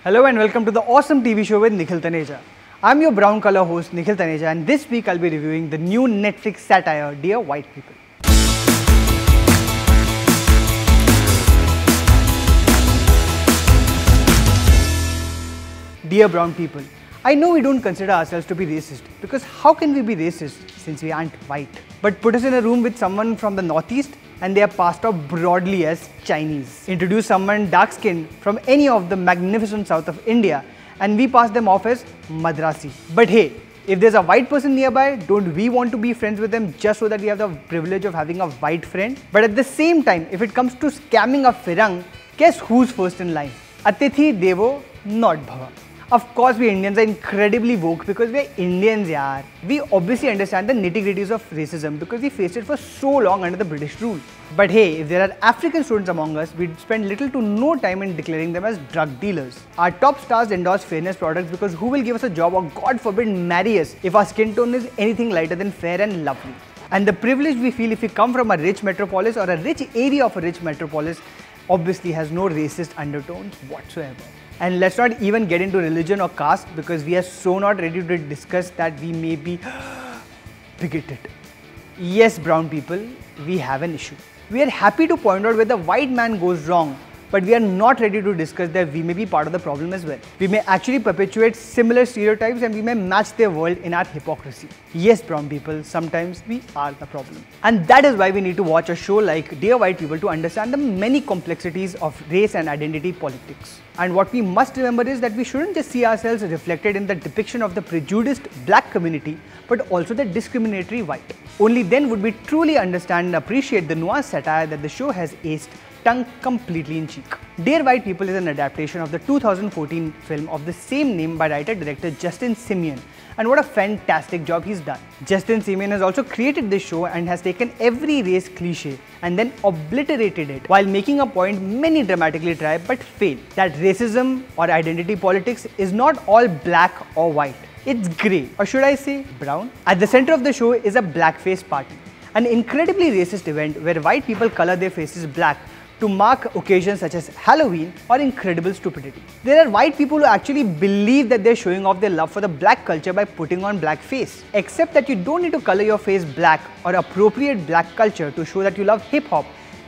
Hello and welcome to the awesome TV show with Nikhil Taneja. I'm your brown color host Nikhil Taneja, and this week I'll be reviewing the new Netflix satire, Dear White People. Dear brown people, I know we don't consider ourselves to be racist, because how can we be racist since we aren't white? But put us in a room with someone from the northeast and they are passed off broadly as Chinese. Introduce someone dark-skinned from any of the magnificent south of India and we pass them off as Madrasi. But hey, if there's a white person nearby, don't we want to be friends with them just so that we have the privilege of having a white friend? But at the same time, if it comes to scamming a Firang, guess who's first in line? Atithi Devo not Bhava. Of course, we Indians are incredibly woke because we are Indians, yaar. We obviously understand the nitty-gritties of racism because we faced it for so long under the British rule. But hey, if there are African students among us, we'd spend little to no time in declaring them as drug dealers. Our top stars endorse fairness products because who will give us a job or God forbid marry us if our skin tone is anything lighter than fair and lovely? And the privilege we feel if we come from a rich metropolis or a rich area of a rich metropolis obviously has no racist undertones whatsoever. And let's not even get into religion or caste because we are so not ready to discuss that we may be bigoted. Yes, brown people, we have an issue. We are happy to point out where the white man goes wrong, but we are not ready to discuss that we may be part of the problem as well. We may actually perpetuate similar stereotypes and we may match their world in our hypocrisy. Yes, brown people, sometimes we are the problem. And that is why we need to watch a show like Dear White People to understand the many complexities of race and identity politics. And what we must remember is that we shouldn't just see ourselves reflected in the depiction of the prejudiced black community, but also the discriminatory white. Only then would we truly understand and appreciate the nuanced satire that the show has aced tongue completely in cheek. Dear White People is an adaptation of the 2014 film of the same name by writer-director Justin Simien, and what a fantastic job he's done. Justin Simien has also created this show and has taken every race cliche and then obliterated it while making a point many dramatically try but fail, that racism or identity politics is not all black or white. It's grey, or should I say brown? At the center of the show is a blackface party, an incredibly racist event where white people color their faces black to mark occasions such as Halloween or incredible stupidity. There are white people who actually believe that they're showing off their love for the black culture by putting on blackface. Except that you don't need to color your face black or appropriate black culture to show that you love hip-hop,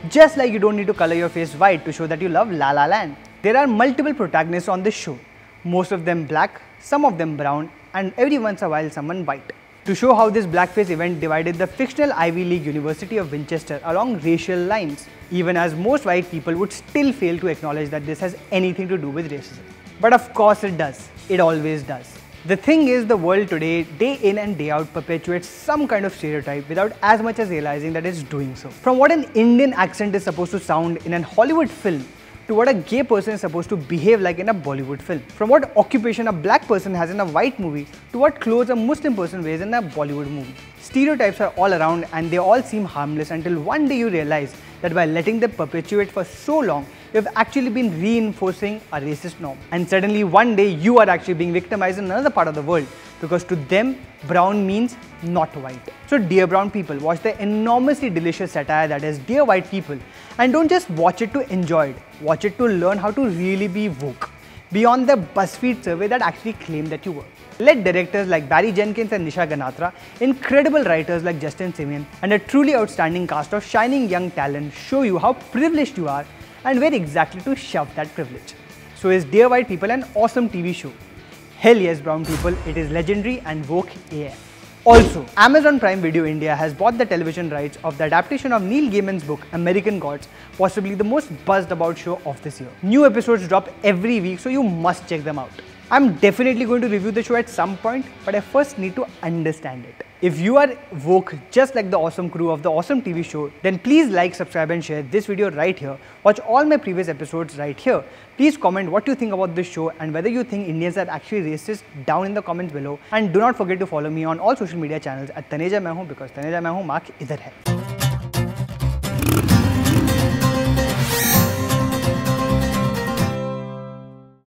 just like you don't need to color your face white to show that you love La La Land. There are multiple protagonists on this show, most of them black, some of them brown, and every once in a while someone white. To show how this blackface event divided the fictional Ivy League University of Winchester along racial lines, even as most white people would still fail to acknowledge that this has anything to do with racism. But of course it does. It always does. The thing is, the world today, day in and day out, perpetuates some kind of stereotype without as much as realizing that it's doing so. From what an Indian accent is supposed to sound in a Hollywood film, to what a gay person is supposed to behave like in a Bollywood film. From what occupation a black person has in a white movie to what clothes a Muslim person wears in a Bollywood movie. Stereotypes are all around and they all seem harmless until one day you realize that by letting them perpetuate for so long, you have actually been reinforcing a racist norm. And suddenly one day you are actually being victimized in another part of the world because to them, brown means not white. So dear brown people, watch the enormously delicious satire that is Dear White People, and don't just watch it to enjoy it, watch it to learn how to really be woke, beyond the BuzzFeed survey that actually claimed that you were. Let directors like Barry Jenkins and Nisha Ganatra, incredible writers like Justin Simien, and a truly outstanding cast of shining young talent show you how privileged you are and where exactly to shove that privilege. So is Dear White People an awesome TV show? Hell yes, brown people, it is legendary and woke AF. Also, Amazon Prime Video India has bought the television rights of the adaptation of Neil Gaiman's book American Gods, possibly the most buzzed about show of this year. New episodes drop every week, so you must check them out. I'm definitely going to review the show at some point, but I first need to understand it. If you are woke just like the awesome crew of the awesome TV show, then please like, subscribe and share this video right here. Watch all my previous episodes right here. Please comment what you think about this show and whether you think Indians are actually racist down in the comments below. And do not forget to follow me on all social media channels at Taneja Main Hoon, because Taneja Main Hoon mark idhar hai.